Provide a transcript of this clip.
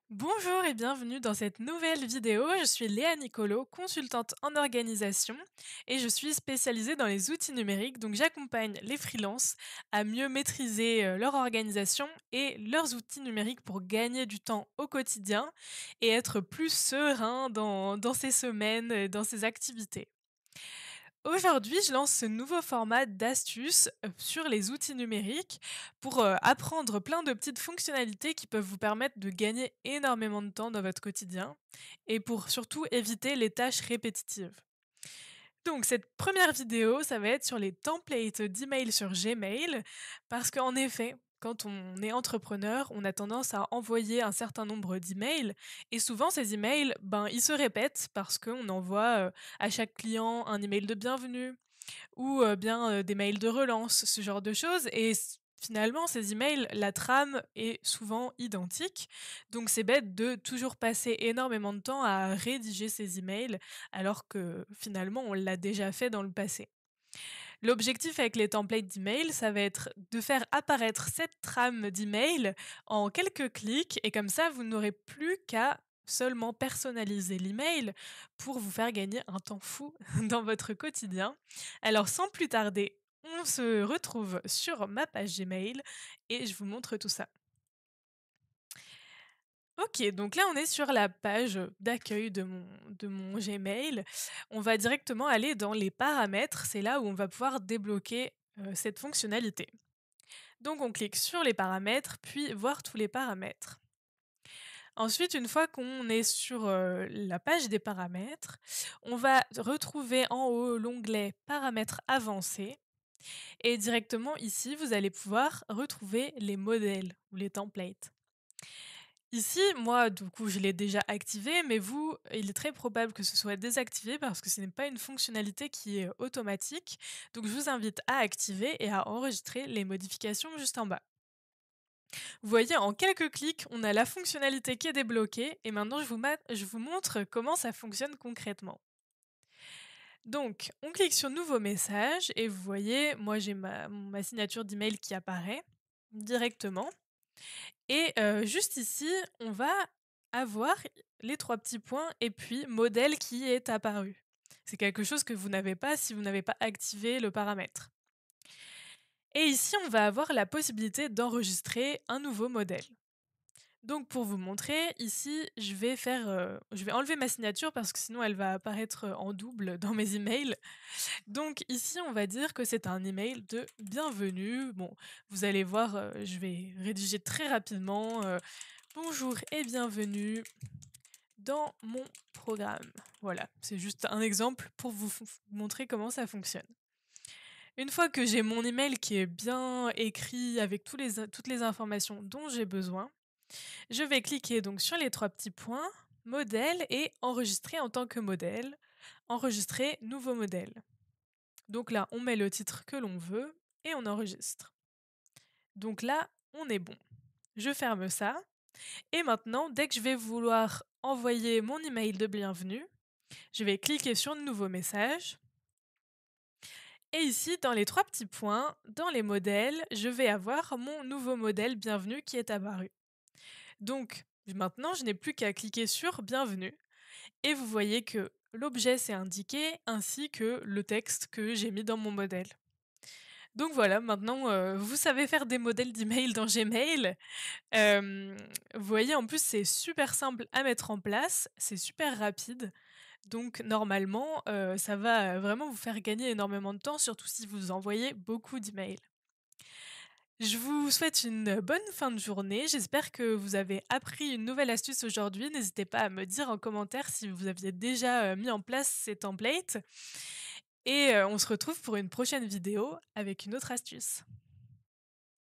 Bonjour et bienvenue dans cette nouvelle vidéo. Je suis Léa Nicolo, consultante en organisation et je suis spécialisée dans les outils numériques. Donc j'accompagne les freelances à mieux maîtriser leur organisation et leurs outils numériques pour gagner du temps au quotidien et être plus serein dans ces semaines, dans ces activités. Aujourd'hui, je lance ce nouveau format d'astuces sur les outils numériques pour apprendre plein de petites fonctionnalités qui peuvent vous permettre de gagner énormément de temps dans votre quotidien et pour surtout éviter les tâches répétitives. Donc cette première vidéo, ça va être sur les templates d'email sur Gmail parce qu'en effet, quand on est entrepreneur, on a tendance à envoyer un certain nombre d'emails et souvent ces emails, ils se répètent parce qu'on envoie à chaque client un email de bienvenue ou bien, des mails de relance, ce genre de choses et finalement ces emails, la trame est souvent identique. Donc c'est bête de toujours passer énormément de temps à rédiger ces emails alors que finalement on l'a déjà fait dans le passé. L'objectif avec les templates d'email, ça va être de faire apparaître cette trame d'email en quelques clics et comme ça vous n'aurez plus qu'à seulement personnaliser l'email pour vous faire gagner un temps fou dans votre quotidien. Alors sans plus tarder, on se retrouve sur ma page Gmail et je vous montre tout ça. OK, donc là on est sur la page d'accueil de mon Gmail. On va directement aller dans les paramètres, c'est là où on va pouvoir débloquer, cette fonctionnalité. Donc on clique sur les paramètres, puis voir tous les paramètres. Ensuite, une fois qu'on est sur, la page des paramètres, on va retrouver en haut l'onglet Paramètres avancés et directement ici, vous allez pouvoir retrouver les modèles ou les templates. Ici, moi, du coup, je l'ai déjà activé, mais vous, il est très probable que ce soit désactivé parce que ce n'est pas une fonctionnalité qui est automatique. Donc, je vous invite à activer et à enregistrer les modifications juste en bas. Vous voyez, en quelques clics, on a la fonctionnalité qui est débloquée et maintenant, je vous montre comment ça fonctionne concrètement. Donc, on clique sur Nouveau message et vous voyez, moi, j'ai ma signature d'email qui apparaît directement. Et juste ici, on va avoir les 3 petits points et puis modèle qui est apparu. C'est quelque chose que vous n'avez pas si vous n'avez pas activé le paramètre. Et ici, on va avoir la possibilité d'enregistrer un nouveau modèle. Donc pour vous montrer, ici, je vais enlever ma signature parce que sinon elle va apparaître, en double dans mes emails. Donc ici, on va dire que c'est un email de bienvenue. Bon, vous allez voir, je vais rédiger très rapidement, «Bonjour et bienvenue dans mon programme». Voilà, c'est juste un exemple pour vous montrer comment ça fonctionne. Une fois que j'ai mon email qui est bien écrit avec toutes les informations dont j'ai besoin, je vais cliquer donc sur les 3 petits points, modèle et enregistrer en tant que modèle, enregistrer nouveau modèle. Donc là, on met le titre que l'on veut et on enregistre. Donc là, on est bon. Je ferme ça et maintenant, dès que je vais vouloir envoyer mon email de bienvenue, je vais cliquer sur nouveau message et ici, dans les 3 petits points, dans les modèles, je vais avoir mon nouveau modèle bienvenue qui est apparu. Donc maintenant, je n'ai plus qu'à cliquer sur bienvenue et vous voyez que l'objet s'est indiqué ainsi que le texte que j'ai mis dans mon modèle. Donc voilà, maintenant, vous savez faire des modèles d'email dans Gmail. Vous voyez, en plus, c'est super simple à mettre en place, c'est super rapide. Donc normalement, ça va, vraiment vous faire gagner énormément de temps, surtout si vous envoyez beaucoup d'emails. Je vous souhaite une bonne fin de journée. J'espère que vous avez appris une nouvelle astuce aujourd'hui. N'hésitez pas à me dire en commentaire si vous aviez déjà, mis en place ces templates et on se retrouve pour une prochaine vidéo avec une autre astuce.